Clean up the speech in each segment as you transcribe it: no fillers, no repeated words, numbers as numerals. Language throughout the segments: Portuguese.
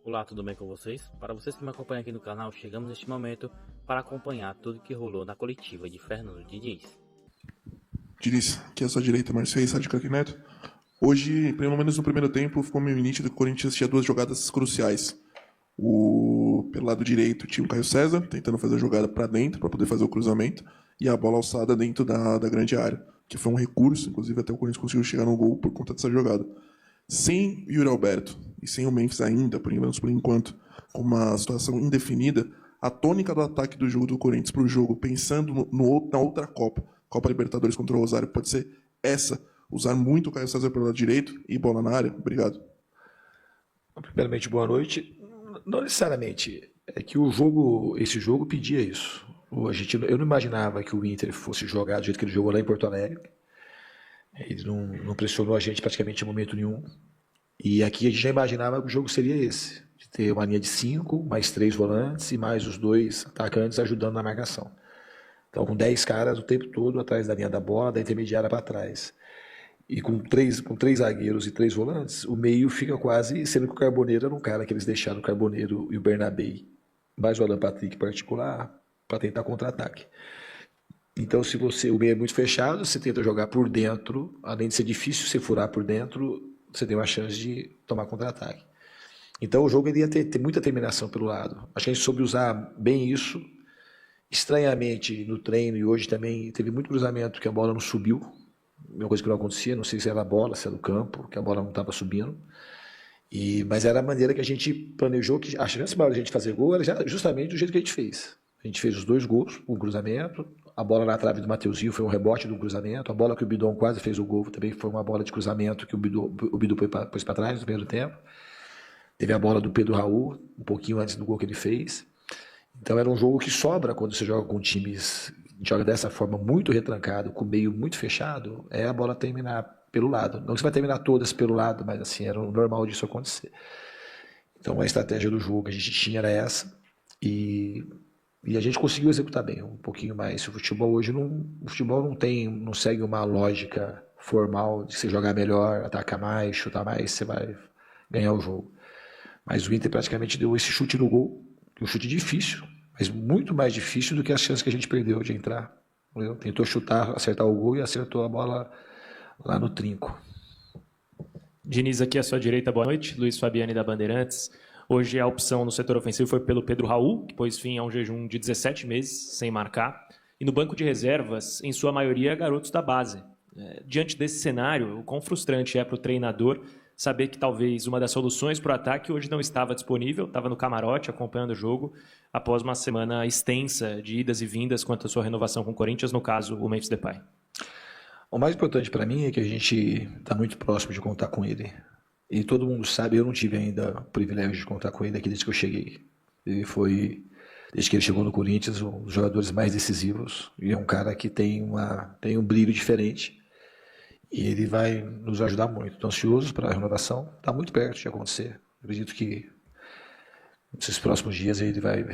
Olá, tudo bem com vocês? Para vocês que me acompanham aqui no canal, chegamos neste momento para acompanhar tudo que rolou na coletiva de Fernando Diniz. Diniz, aqui à sua direita, Marcelo Reis, de Craque Neto. Hoje, pelo menos no primeiro tempo, ficou meio nítido que o Corinthians tinha duas jogadas cruciais. Pelo lado direito tinha o Caio César, tentando fazer a jogada para dentro, para poder fazer o cruzamento, e a bola alçada dentro da grande área, que foi um recurso, inclusive até o Corinthians conseguiu chegar no gol por conta dessa jogada. Sem Yuri Alberto e sem o Memphis ainda, por enquanto, com uma situação indefinida, a tônica do ataque do jogo do Corinthians para o jogo, pensando na outra Copa Libertadores contra o Rosário, pode ser essa, usar muito o Caio César pelo lado direito e bola na área? Obrigado. Primeiramente, boa noite. Não necessariamente, é que esse jogo pedia isso. Eu não imaginava que o Inter fosse jogar do jeito que ele jogou lá em Porto Alegre. Ele não pressionou a gente praticamente em momento nenhum. E aqui a gente já imaginava que o jogo seria esse, de ter uma linha de 5, mais 3 volantes e mais os 2 atacantes ajudando na marcação. Então, com 10 caras o tempo todo atrás da linha da bola, da intermediária para trás. E com três zagueiros e 3 volantes, o meio fica quase, sendo que o Carboneiro era um cara que eles deixaram o Carboneiro e o Bernabé, mais o Alan Patrick particular, para tentar contra-ataque. Então, se o meio é muito fechado, você tenta jogar por dentro, além de ser difícil você furar por dentro, você tem uma chance de tomar contra-ataque. Então, o jogo ia ter muita terminação pelo lado. Acho que a gente soube usar bem isso. Estranhamente, no treino e hoje também, teve muito cruzamento que a bola não subiu. Uma coisa que não acontecia, não sei se era a bola, se era o campo, que a bola não estava subindo. Mas era a maneira que a gente planejou, que a chance maior de a gente fazer gol era justamente do jeito que a gente fez. A gente fez os 2 gols, um cruzamento, a bola na trave do Mateuzinho foi um rebote do cruzamento, a bola que o Bidon quase fez o gol também foi uma bola de cruzamento que o Bidon pôs para trás no primeiro tempo. Teve a bola do Pedro Raul, um pouquinho antes do gol que ele fez. Então era um jogo que sobra quando você joga com times, joga dessa forma muito retrancado, com o meio muito fechado, é a bola terminar pelo lado. Não que você vai terminar todas pelo lado, mas assim, era o normal disso acontecer. Então a estratégia do jogo que a gente tinha era essa, e a gente conseguiu executar bem, um pouquinho mais. O futebol hoje não segue uma lógica formal de você jogar melhor, atacar mais, chutar mais, você vai ganhar o jogo. Mas o Inter praticamente deu esse chute no gol, um chute difícil, mas muito mais difícil do que as chances que a gente perdeu de entrar. Entendeu? Tentou chutar, acertar o gol e acertou a bola lá no trinco. Diniz, aqui à sua direita, boa noite. Luiz Fabiani da Bandeirantes. Hoje a opção no setor ofensivo foi pelo Pedro Raul, que pôs fim a um jejum de 17 meses sem marcar. E no banco de reservas, em sua maioria, garotos da base. Diante desse cenário, o quão frustrante é para o treinador saber que talvez uma das soluções para o ataque hoje não estava disponível, estava no camarote acompanhando o jogo, após uma semana extensa de idas e vindas quanto à sua renovação com o Corinthians, no caso, o Memphis Depay. O mais importante para mim é que a gente está muito próximo de contar com ele. E todo mundo sabe, eu não tive ainda o privilégio de contar com ele aqui desde que eu cheguei. Ele foi, desde que ele chegou no Corinthians, um dos jogadores mais decisivos. E é um cara que tem um brilho diferente. E ele vai nos ajudar muito. Estou ansioso para a renovação. Está muito perto de acontecer. Acredito que nesses próximos dias ele vai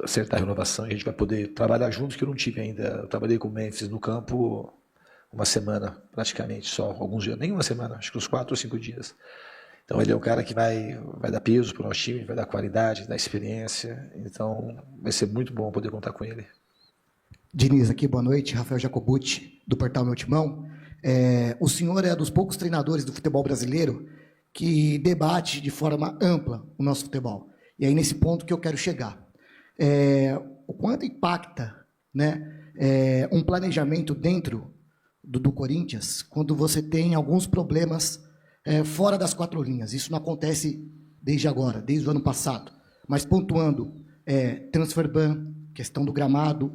acertar a renovação e a gente vai poder trabalhar juntos, que eu não tive ainda. Eu trabalhei com o Memphis no campo uma semana, praticamente, só alguns dias, nem uma semana, acho que uns 4 ou 5 dias. Então ele é um cara que vai dar peso para o nosso time, vai dar qualidade, dar experiência. Então vai ser muito bom poder contar com ele. Diniz, aqui, boa noite. Rafael Jacobucci, do portal Meu Timão. O senhor é dos poucos treinadores do futebol brasileiro que debate de forma ampla o nosso futebol. E aí, nesse ponto que eu quero chegar. O quanto impacta, né, um planejamento dentro do Corinthians quando você tem alguns problemas fora das 4 linhas? Isso não acontece desde agora, desde o ano passado. Mas pontuando, transfer ban, questão do gramado,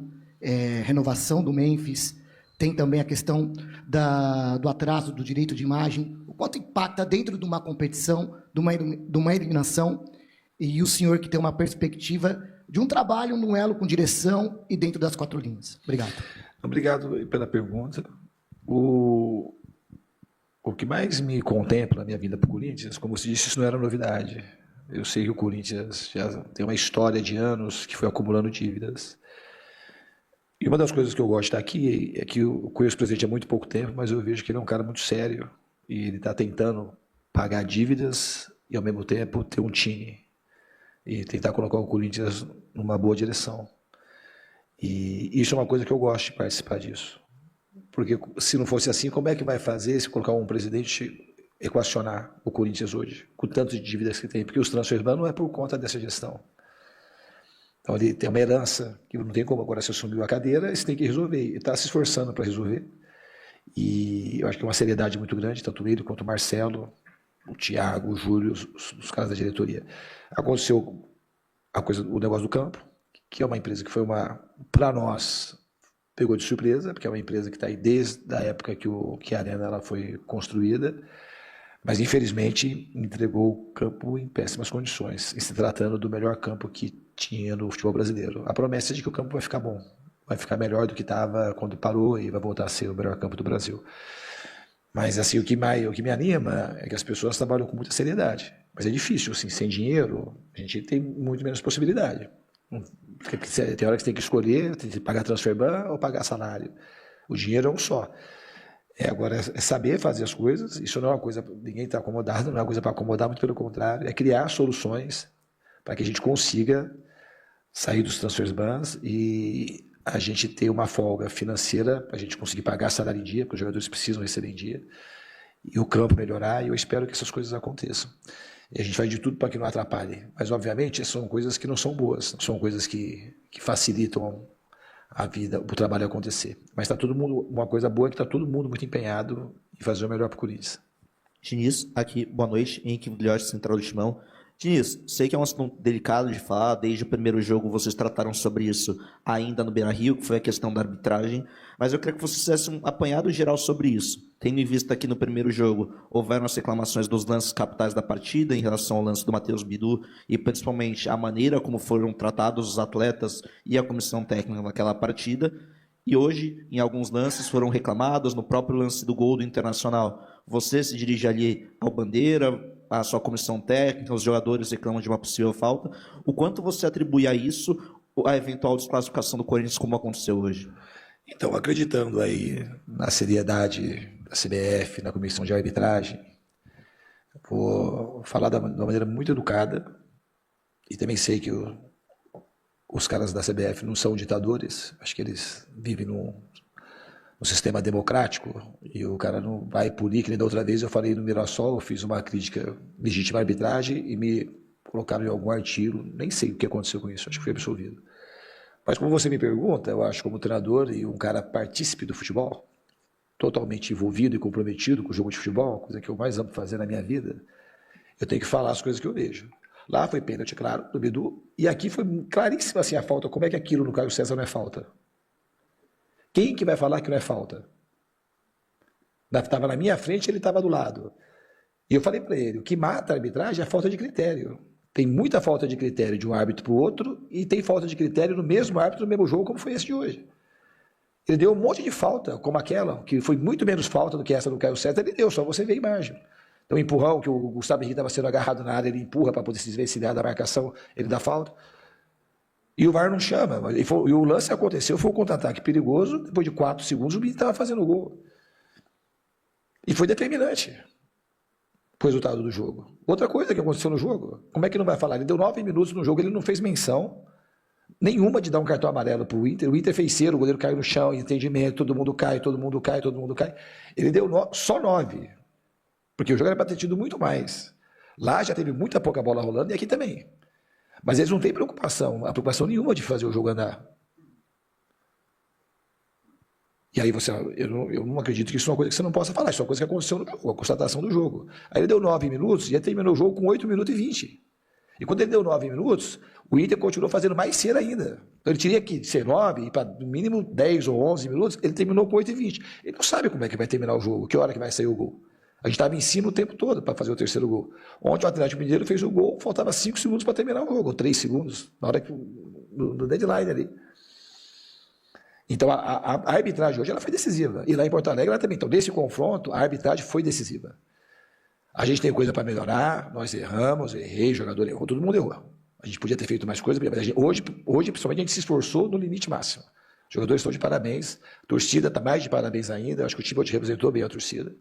renovação do Memphis, tem também a questão do atraso do direito de imagem. O quanto impacta dentro de uma competição, de uma eliminação, e o senhor que tem uma perspectiva de um trabalho, um elo com direção e dentro das 4 linhas. Obrigado. Obrigado pela pergunta. O que mais me contempla na minha vinda para o Corinthians, como você disse, isso não era novidade. Eu sei que o Corinthians já tem uma história de anos que foi acumulando dívidas. E uma das coisas que eu gosto de estar aqui é que eu conheço o presidente há muito pouco tempo, mas eu vejo que ele é um cara muito sério e ele está tentando pagar dívidas e, ao mesmo tempo, ter um time e tentar colocar o Corinthians numa boa direção. E isso é uma coisa que eu gosto de participar disso. Porque se não fosse assim, como é que vai fazer se colocar um presidente equacionar o Corinthians hoje, com tantas dívidas que tem? Porque os transfers não é por conta dessa gestão. Então ele tem uma herança que não tem como, agora se assumiu a cadeira, você tem que resolver. Ele está se esforçando para resolver. E eu acho que é uma seriedade muito grande, tanto ele quanto o Marcelo, o Thiago, o Júlio, os caras da diretoria. Aconteceu o negócio do campo, que é uma empresa que foi para nós, pegou de surpresa, porque é uma empresa que está aí desde a época que a Arena ela foi construída, mas infelizmente entregou o campo em péssimas condições, em se tratando do melhor campo que tinha no futebol brasileiro. A promessa é de que o campo vai ficar bom, vai ficar melhor do que estava quando parou e vai voltar a ser o melhor campo do Brasil. Mas assim, o que me anima é que as pessoas trabalham com muita seriedade. Mas é difícil, assim, sem dinheiro, a gente tem muito menos possibilidade. Tem hora que você tem que escolher, tem que pagar transfer ban ou pagar salário. O dinheiro é um só. Agora, é saber fazer as coisas, isso não é uma coisa, ninguém está acomodado, não é uma coisa para acomodar, muito pelo contrário, é criar soluções para que a gente consiga sair dos transfer bans e a gente ter uma folga financeira para a gente conseguir pagar salário em dia, porque os jogadores precisam receber em dia, e o campo melhorar, e eu espero que essas coisas aconteçam. E a gente faz de tudo para que não atrapalhe. Mas, obviamente, são coisas que não são boas, são coisas que facilitam a vida, o trabalho acontecer. Mas está todo mundo, uma coisa boa é que está todo mundo muito empenhado em fazer o melhor para o Corinthians. Diniz, aqui, boa noite, Henrique Vilhote, Central do Timão. Diniz, sei que é um assunto delicado de falar, desde o primeiro jogo vocês trataram sobre isso ainda no Beira-Rio, que foi a questão da arbitragem, mas eu queria que vocês fizessem um apanhado geral sobre isso. Tendo em vista que no primeiro jogo houveram as reclamações dos lances capitais da partida em relação ao lance do Matheus Bidu e principalmente a maneira como foram tratados os atletas e a comissão técnica naquela partida, e hoje, em alguns lances, foram reclamados no próprio lance do gol do Internacional. Você se dirige ali ao Bandeira, a sua comissão técnica, os jogadores reclamam de uma possível falta. O quanto você atribui a isso a eventual desclassificação do Corinthians, como aconteceu hoje? Então, acreditando aí na seriedade da CBF, na comissão de arbitragem, vou falar de uma maneira muito educada, e também sei que os caras da CBF não são ditadores, acho que eles vivem num sistema democrático, e o cara não vai punir, que nem da outra vez eu falei no Mirassol, eu fiz uma crítica legítima à arbitragem e me colocaram em algum artigo, nem sei o que aconteceu com isso, acho que fui absolvido. Mas como você me pergunta, eu acho como treinador e um cara partícipe do futebol, totalmente envolvido e comprometido com o jogo de futebol, coisa que eu mais amo fazer na minha vida, eu tenho que falar as coisas que eu vejo. Lá foi pênalti, claro, do Bidu, e aqui foi claríssima assim a falta. Como é que aquilo no Caio César não é falta? Quem que vai falar que não é falta? Estava na minha frente, ele estava do lado. E eu falei para ele, o que mata a arbitragem é a falta de critério. Tem muita falta de critério de um árbitro para o outro e tem falta de critério no mesmo árbitro, no mesmo jogo, como foi esse de hoje. Ele deu um monte de falta, como aquela, que foi muito menos falta do que essa do Caio César, ele deu, só você vê a imagem. Então, o empurrão, que o Gustavo Henrique estava sendo agarrado na área, ele empurra para poder se desvencilhar da marcação, ele dá falta. E o VAR não chama. E o lance aconteceu, foi um contra-ataque perigoso, depois de 4 segundos o Benítez estava fazendo o gol. E foi determinante para o resultado do jogo. Outra coisa que aconteceu no jogo, como é que não vai falar? Ele deu 9 minutos no jogo, ele não fez menção nenhuma de dar um cartão amarelo para o Inter. O Inter fez cera, o goleiro caiu no chão, entendimento, todo mundo cai, todo mundo cai, todo mundo cai. Ele deu só 9, porque o jogo era para ter tido muito mais. Lá já teve muita pouca bola rolando e aqui também. Mas eles não têm preocupação nenhuma de fazer o jogo andar. E aí eu não acredito que isso é uma coisa que você não possa falar, isso é uma coisa que aconteceu no jogo, a constatação do jogo. Aí ele deu 9 minutos e ele terminou o jogo com 8 minutos e 20. E quando ele deu 9 minutos, o Inter continuou fazendo mais cera ainda. Então ele teria que ser 9 e para no mínimo 10 ou 11 minutos, ele terminou com 8 e 20. Ele não sabe como é que vai terminar o jogo, que hora que vai sair o gol. A gente estava em cima o tempo todo para fazer o terceiro gol. Ontem o Atlético Mineiro fez o gol, faltava 5 segundos para terminar o jogo, ou 3 segundos, na hora que no deadline ali. Então a arbitragem hoje ela foi decisiva. E lá em Porto Alegre ela também. Então, nesse confronto, a arbitragem foi decisiva. A gente tem coisa para melhorar, nós erramos, errei, o jogador errou, todo mundo errou. A gente podia ter feito mais coisa, mas hoje, principalmente, a gente se esforçou no limite máximo. Os jogadores estão de parabéns, a torcida está mais de parabéns ainda, acho que o time hoje representou bem a torcida.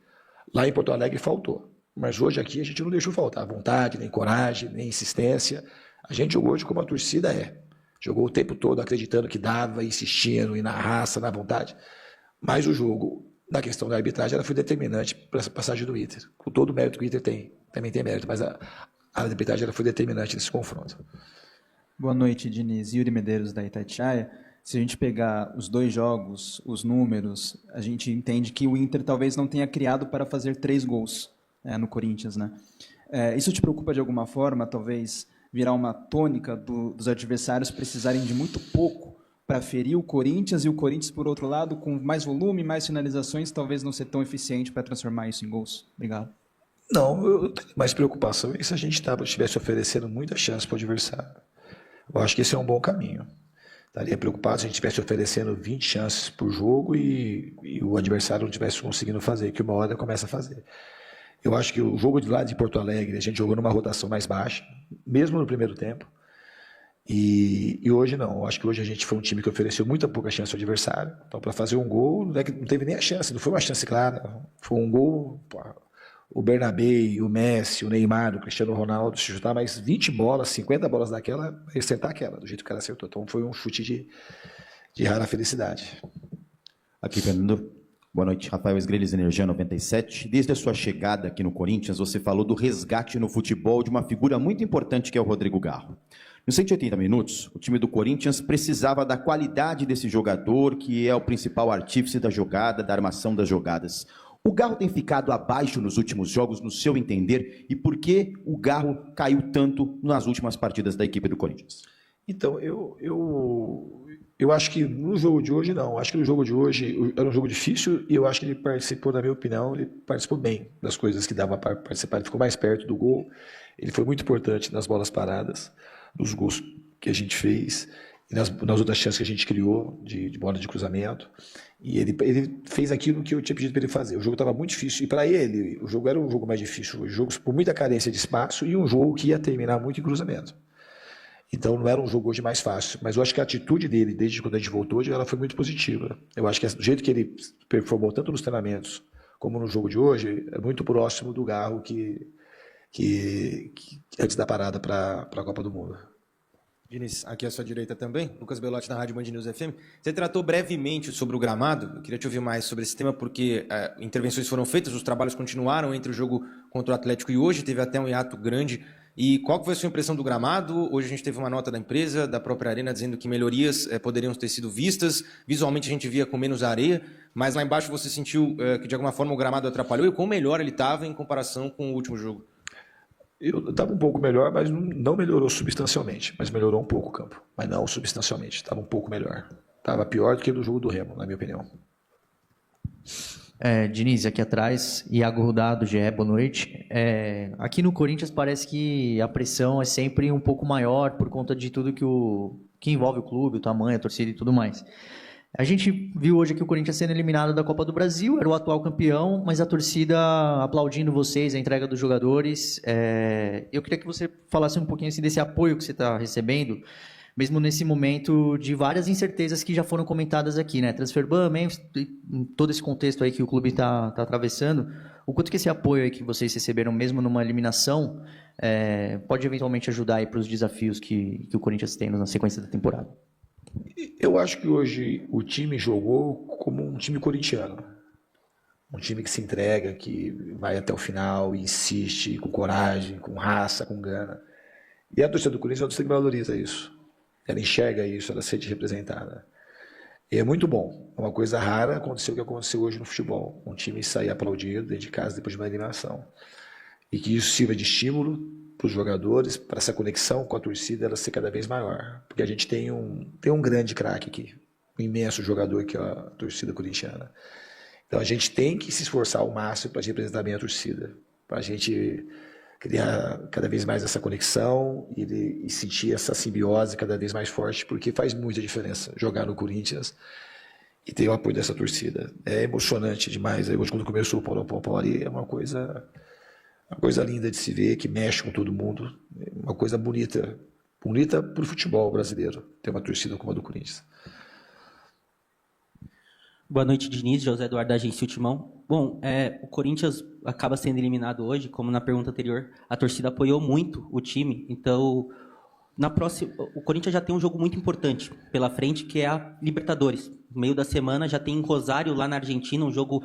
Lá em Porto Alegre faltou. Mas hoje aqui a gente não deixou faltar vontade, nem coragem, nem insistência. A gente jogou hoje como a torcida é. Jogou o tempo todo acreditando que dava, insistindo, e na raça, na vontade. Mas o jogo, na questão da arbitragem, ela foi determinante para essa passagem do Inter. Com todo o mérito que o Inter tem, também tem mérito, mas a arbitragem ela foi determinante nesse confronto. Boa noite, Diniz. Yuri Medeiros, da Itatiaia. Se a gente pegar os dois jogos, os números, a gente entende que o Inter talvez não tenha criado para fazer 3 gols no Corinthians, né? Isso te preocupa de alguma forma, talvez virar uma tônica dos adversários precisarem de muito pouco para ferir o Corinthians, e o Corinthians, por outro lado, com mais volume, mais finalizações, talvez não ser tão eficiente para transformar isso em gols? Obrigado. Não, eu tenho mais preocupação se a gente estivesse oferecendo muita chance para o adversário. Eu acho que esse é um bom caminho. Estaria preocupado se a gente estivesse oferecendo 20 chances por jogo e o adversário não estivesse conseguindo fazer, que uma hora começa a fazer. Eu acho que o jogo de lá de Porto Alegre, a gente jogou numa rotação mais baixa, mesmo no primeiro tempo. E hoje não. Eu acho que hoje a gente foi um time que ofereceu muita pouca chance ao adversário. Então, para fazer um gol, não teve nem a chance, não foi uma chance clara. Foi um gol. O Bernabé, o Messi, o Neymar, o Cristiano Ronaldo, se chutar mais 20 bolas, 50 bolas daquela, acertar aquela, do jeito que ela acertou. Então, foi um chute de rara felicidade. Aqui, Fernando. Boa noite, Rafael Esgrelhas, Energia 97. Desde a sua chegada aqui no Corinthians, você falou do resgate no futebol de uma figura muito importante que é o Rodrigo Garro. Nos 180 minutos, o time do Corinthians precisava da qualidade desse jogador, que é o principal artífice da jogada, da armação das jogadas. O Garro tem ficado abaixo nos últimos jogos, no seu entender, e por que o Garro caiu tanto nas últimas partidas da equipe do Corinthians? Então, eu acho que no jogo de hoje, não. Acho que no jogo de hoje era um jogo difícil e eu acho que ele participou, na minha opinião, ele participou bem das coisas que dava para participar. Ele ficou mais perto do gol, ele foi muito importante nas bolas paradas, nos gols que a gente fez, e nas outras chances que a gente criou de bola de cruzamento. E ele fez aquilo que eu tinha pedido para ele fazer. O jogo estava muito difícil, e para ele, o jogo era um jogo mais difícil. O jogo por muita carência de espaço e um jogo que ia terminar muito em cruzamento. Então não era um jogo hoje mais fácil, mas eu acho que a atitude dele, desde quando a gente voltou, ela foi muito positiva. Eu acho que do jeito que ele performou tanto nos treinamentos como no jogo de hoje, é muito próximo do Garro que antes da parada para a Copa do Mundo. Diniz, aqui à sua direita também, Lucas Belotti na Rádio Band News FM. Você tratou brevemente sobre o gramado, eu queria te ouvir mais sobre esse tema, porque intervenções foram feitas, os trabalhos continuaram entre o jogo contra o Atlético e hoje, teve até um hiato grande. E qual foi a sua impressão do gramado? Hoje a gente teve uma nota da empresa, da própria Arena, dizendo que melhorias poderiam ter sido vistas. Visualmente a gente via com menos areia, mas lá embaixo você sentiu que de alguma forma o gramado atrapalhou, e quão melhor ele estava em comparação com o último jogo? Eu estava um pouco melhor, mas não melhorou substancialmente. Mas melhorou um pouco o campo, mas não substancialmente. Estava um pouco melhor. Estava pior do que no jogo do Remo, na minha opinião. Diniz, aqui atrás, Iago Rudá, do GE, boa noite. Aqui no Corinthians parece que a pressão é sempre um pouco maior por conta de tudo que envolve o clube, o tamanho, a torcida e tudo mais. A gente viu hoje aqui o Corinthians sendo eliminado da Copa do Brasil, era o atual campeão, mas a torcida aplaudindo vocês, a entrega dos jogadores. Eu queria que você falasse um pouquinho assim, desse apoio que você está recebendo, mesmo nesse momento de várias incertezas que já foram comentadas aqui, né? Transferban, todo esse contexto aí que o clube está atravessando, o quanto que esse apoio aí que vocês receberam, mesmo numa eliminação, pode eventualmente ajudar aí para os desafios que o Corinthians tem na sequência da temporada? Eu acho que hoje o time jogou como um time corintiano. Um time que se entrega, que vai até o final, insiste, com coragem, com raça, com gana. E a torcida do Corinthians é uma torcida que valoriza isso. Ela enxerga isso, ela se sente representada. E é muito bom. É uma coisa rara acontecer o que aconteceu hoje no futebol. Um time sair aplaudido dentro de casa depois de uma eliminação. E que isso sirva de estímulo para os jogadores, para essa conexão com a torcida ela ser cada vez maior. Porque a gente tem um grande craque aqui. Um imenso jogador que é a torcida corintiana. Então a gente tem que se esforçar ao máximo para representar bem a torcida. Para a gente criar cada vez mais essa conexão e sentir essa simbiose cada vez mais forte, porque faz muita diferença jogar no Corinthians e ter o apoio dessa torcida. É emocionante demais. Hoje, quando começou o Paulão Pauli, é uma coisa linda de se ver, que mexe com todo mundo. É uma coisa bonita para o futebol brasileiro, ter uma torcida como a do Corinthians. Boa noite, Diniz. José Eduardo da Agência Ultimão. Bom, o Corinthians acaba sendo eliminado hoje, como na pergunta anterior, a torcida apoiou muito o time, então o Corinthians já tem um jogo muito importante pela frente, que é a Libertadores. No meio da semana já tem Rosário lá na Argentina, um jogo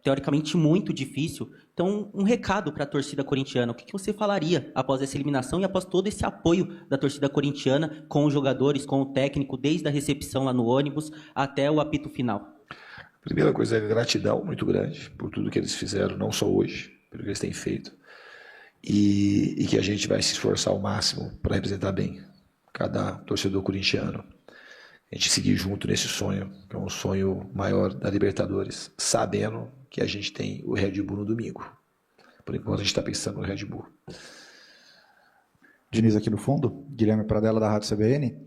teoricamente muito difícil. Então, um recado para a torcida corintiana. O que você falaria após essa eliminação e após todo esse apoio da torcida corintiana com os jogadores, com o técnico, desde a recepção lá no ônibus até o apito final? Primeira coisa é gratidão muito grande por tudo que eles fizeram, não só hoje, pelo que eles têm feito. E que a gente vai se esforçar ao máximo para representar bem cada torcedor corintiano. A gente seguir junto nesse sonho, que é um sonho maior da Libertadores, sabendo que a gente tem o Red Bull no domingo. Por enquanto a gente está pensando no Red Bull. Diniz aqui no fundo, Guilherme Pradella da Rádio CBN.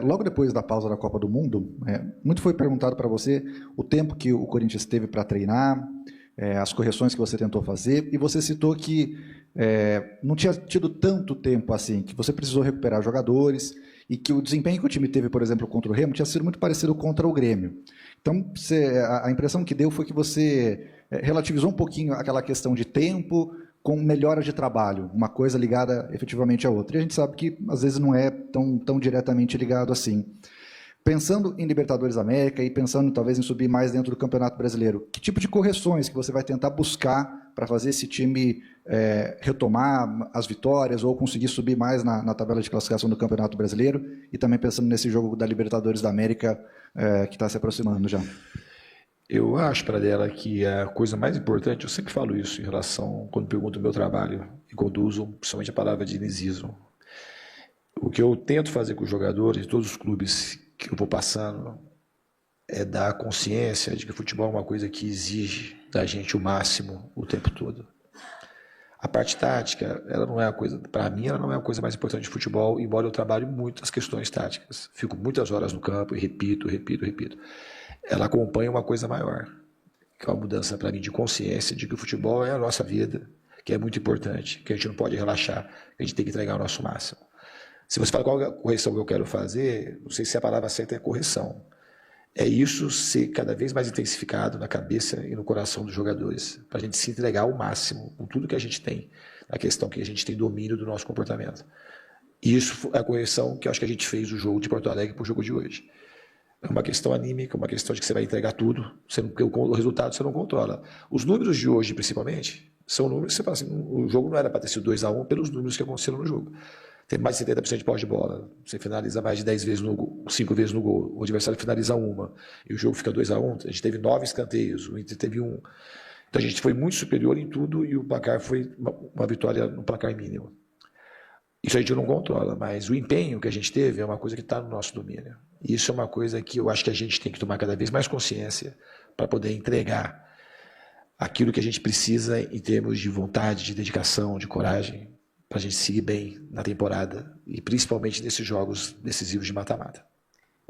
Logo depois da pausa da Copa do Mundo, muito foi perguntado para você o tempo que o Corinthians teve para treinar, as correções que você tentou fazer, e você citou que não tinha tido tanto tempo assim, que você precisou recuperar jogadores, e que o desempenho que o time teve, por exemplo, contra o Remo, tinha sido muito parecido contra o Grêmio. Então, a impressão que deu foi que você relativizou um pouquinho aquela questão de tempo com melhora de trabalho, uma coisa ligada efetivamente à outra. E a gente sabe que, às vezes, não é tão diretamente ligado assim. Pensando em Libertadores da América e pensando, talvez, em subir mais dentro do Campeonato Brasileiro, que tipo de correções que você vai tentar buscar para fazer esse time retomar as vitórias ou conseguir subir mais na tabela de classificação do Campeonato Brasileiro, e também pensando nesse jogo da Libertadores da América que está se aproximando já? Eu acho, Pradella, que a coisa mais importante, eu sempre falo isso em relação, quando pergunto o meu trabalho, e quando uso principalmente a palavra dinizismo. O que eu tento fazer com os jogadores de todos os clubes que eu vou passando é dar consciência de que o futebol é uma coisa que exige da gente o máximo o tempo todo. A parte tática, ela não é a coisa, para mim, ela não é a coisa mais importante de futebol, embora eu trabalhe muito as questões táticas. Fico muitas horas no campo e repito. Ela acompanha uma coisa maior, que é uma mudança para mim de consciência de que o futebol é a nossa vida, que é muito importante, que a gente não pode relaxar, que a gente tem que entregar o nosso máximo. Se você fala qual é a correção que eu quero fazer, não sei se a palavra certa é correção. É isso ser cada vez mais intensificado na cabeça e no coração dos jogadores, para a gente se entregar ao máximo com tudo que a gente tem, na questão que a gente tem domínio do nosso comportamento. E isso é a correção que eu acho que a gente fez do jogo de Porto Alegre para o jogo de hoje. É uma questão anímica, uma questão de que você vai entregar tudo, porque o resultado você não controla. Os números de hoje, principalmente, são números que você fala assim, o jogo não era para ter sido 2-1 pelos números que aconteceram no jogo. Tem mais de 70% de posse de bola, você finaliza mais de 10 vezes no gol, 5 vezes no gol, o adversário finaliza uma, e o jogo fica 2-1, a gente teve 9 escanteios, o Inter teve 1. Então a gente foi muito superior em tudo e o placar foi uma vitória no placar mínimo. Isso a gente não controla, mas o empenho que a gente teve é uma coisa que está no nosso domínio. E isso é uma coisa que eu acho que a gente tem que tomar cada vez mais consciência para poder entregar aquilo que a gente precisa em termos de vontade, de dedicação, de coragem, para a gente seguir bem na temporada e principalmente nesses jogos decisivos de mata-mata.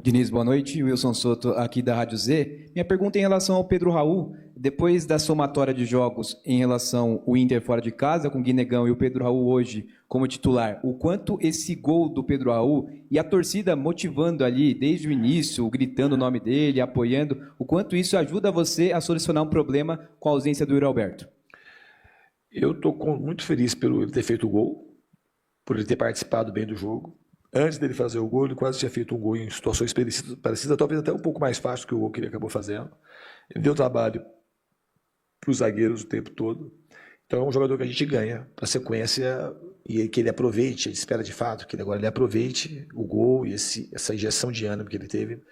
Diniz, boa noite. Wilson Soto, aqui da Rádio Z. Minha pergunta é em relação ao Pedro Raul. Depois da somatória de jogos em relação ao Inter fora de casa, com o Guinegão e o Pedro Raul hoje como titular, o quanto esse gol do Pedro Raul e a torcida motivando ali desde o início, gritando o nome dele, apoiando, o quanto isso ajuda você a solucionar um problema com a ausência do Yuri Alberto? Eu estou muito feliz por ele ter feito o gol, por ele ter participado bem do jogo. Antes dele fazer o gol, ele quase tinha feito um gol em situações parecidas, talvez até um pouco mais fácil que o gol que ele acabou fazendo. Ele deu trabalho para os zagueiros o tempo todo. Então é um jogador que a gente ganha para a sequência e que ele aproveite, a gente espera de fato que ele aproveite o gol e essa injeção de ânimo que ele teve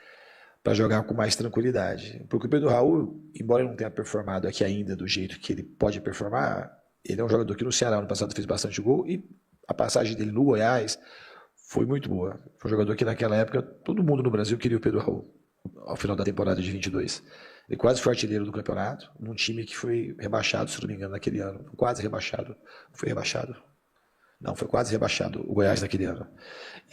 para jogar com mais tranquilidade. Porque o Pedro Raul, embora ele não tenha performado aqui ainda do jeito que ele pode performar, ele é um jogador que no Ceará no passado fez bastante gol e a passagem dele no Goiás foi muito boa. Foi um jogador que naquela época todo mundo no Brasil queria o Pedro Raul, ao final da temporada de 22. Ele quase foi artilheiro do campeonato, num time que foi rebaixado, se não me engano, naquele ano. Quase rebaixado. Não foi rebaixado? Não, foi quase rebaixado o Goiás naquele ano.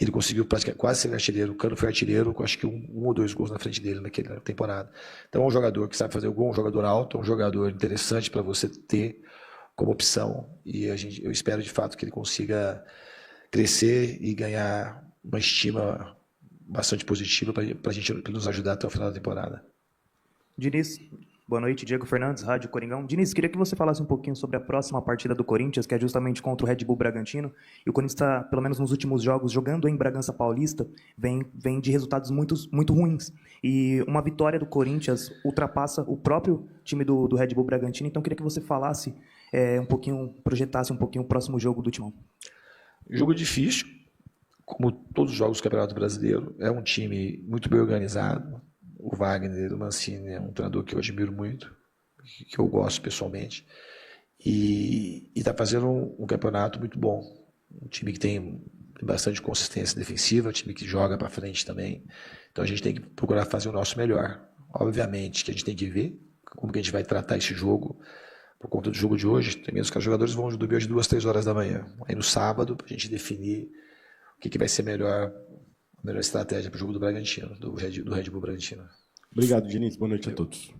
Ele conseguiu quase ser artilheiro. O Cano foi artilheiro, com acho que um ou dois gols na frente dele naquela temporada. Então é um jogador que sabe fazer o gol, um jogador alto, um jogador interessante para você ter como opção. E eu espero de fato que ele consiga crescer e ganhar uma estima bastante positiva para nos ajudar até o final da temporada. Diniz, boa noite. Diego Fernandes, Rádio Coringão. Diniz, queria que você falasse um pouquinho sobre a próxima partida do Corinthians, que é justamente contra o Red Bull Bragantino. E o Corinthians está, pelo menos nos últimos jogos, jogando em Bragança Paulista, vem de resultados muito ruins. E uma vitória do Corinthians ultrapassa o próprio time do Red Bull Bragantino. Então, queria que você falasse um pouquinho, projetasse um pouquinho o próximo jogo do Timão. Jogo difícil, como todos os jogos do Campeonato Brasileiro. É um time muito bem organizado. O Wagner, o Mancini, é um treinador que eu admiro muito, que eu gosto pessoalmente. E está fazendo um campeonato muito bom. Um time que tem bastante consistência defensiva, um time que joga para frente também. Então a gente tem que procurar fazer o nosso melhor. Obviamente que a gente tem que ver como que a gente vai tratar esse jogo. Por conta do jogo de hoje, tem menos que os jogadores vão dormir hoje 2, 3 horas da manhã. Aí no sábado, para a gente definir o que vai ser a melhor estratégia para o jogo do Bragantino, do Red Bull Bragantino. Obrigado, Diniz. Boa noite a todos.